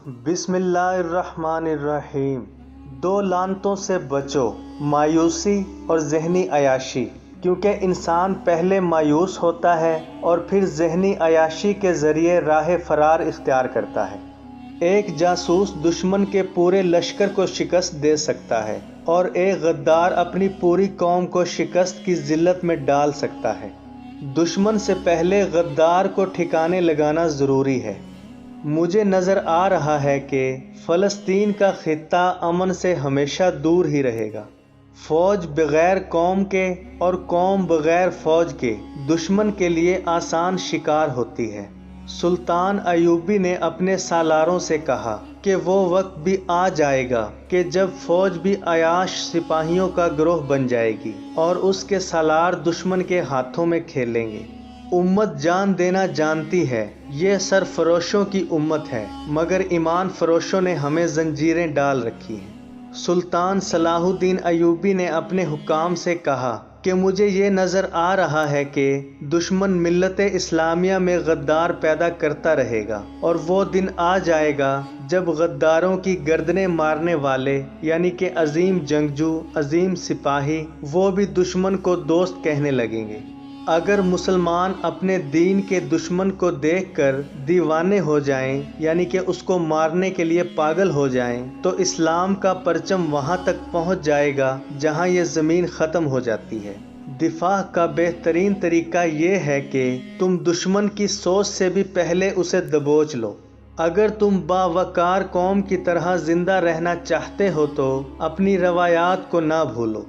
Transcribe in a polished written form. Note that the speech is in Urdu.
بسم اللہ الرحمن الرحیم۔ دو لعنتوں سے بچو، مایوسی اور ذہنی عیاشی، کیونکہ انسان پہلے مایوس ہوتا ہے اور پھر ذہنی عیاشی کے ذریعے راہ فرار اختیار کرتا ہے۔ ایک جاسوس دشمن کے پورے لشکر کو شکست دے سکتا ہے اور ایک غدار اپنی پوری قوم کو شکست کی ذلت میں ڈال سکتا ہے۔ دشمن سے پہلے غدار کو ٹھکانے لگانا ضروری ہے۔ مجھے نظر آ رہا ہے کہ فلسطین کا خطہ امن سے ہمیشہ دور ہی رہے گا۔ فوج بغیر قوم کے اور قوم بغیر فوج کے دشمن کے لیے آسان شکار ہوتی ہے۔ سلطان ایوبی نے اپنے سالاروں سے کہا کہ وہ وقت بھی آ جائے گا کہ جب فوج بھی عیاش سپاہیوں کا گروہ بن جائے گی اور اس کے سالار دشمن کے ہاتھوں میں کھیلیں گے۔ امت جان دینا جانتی ہے، یہ سرفروشوں کی امت ہے، مگر ایمان فروشوں نے ہمیں زنجیریں ڈال رکھی ہیں۔ سلطان صلاح الدین ایوبی نے اپنے حکام سے کہا کہ مجھے یہ نظر آ رہا ہے کہ دشمن ملت اسلامیہ میں غدار پیدا کرتا رہے گا، اور وہ دن آ جائے گا جب غداروں کی گردنیں مارنے والے یعنی کہ عظیم جنگجو، عظیم سپاہی، وہ بھی دشمن کو دوست کہنے لگیں گے۔ اگر مسلمان اپنے دین کے دشمن کو دیکھ کر دیوانے ہو جائیں یعنی کہ اس کو مارنے کے لیے پاگل ہو جائیں تو اسلام کا پرچم وہاں تک پہنچ جائے گا جہاں یہ زمین ختم ہو جاتی ہے۔ دفاع کا بہترین طریقہ یہ ہے کہ تم دشمن کی سوچ سے بھی پہلے اسے دبوچ لو۔ اگر تم باوقار قوم کی طرح زندہ رہنا چاہتے ہو تو اپنی روایات کو نہ بھولو۔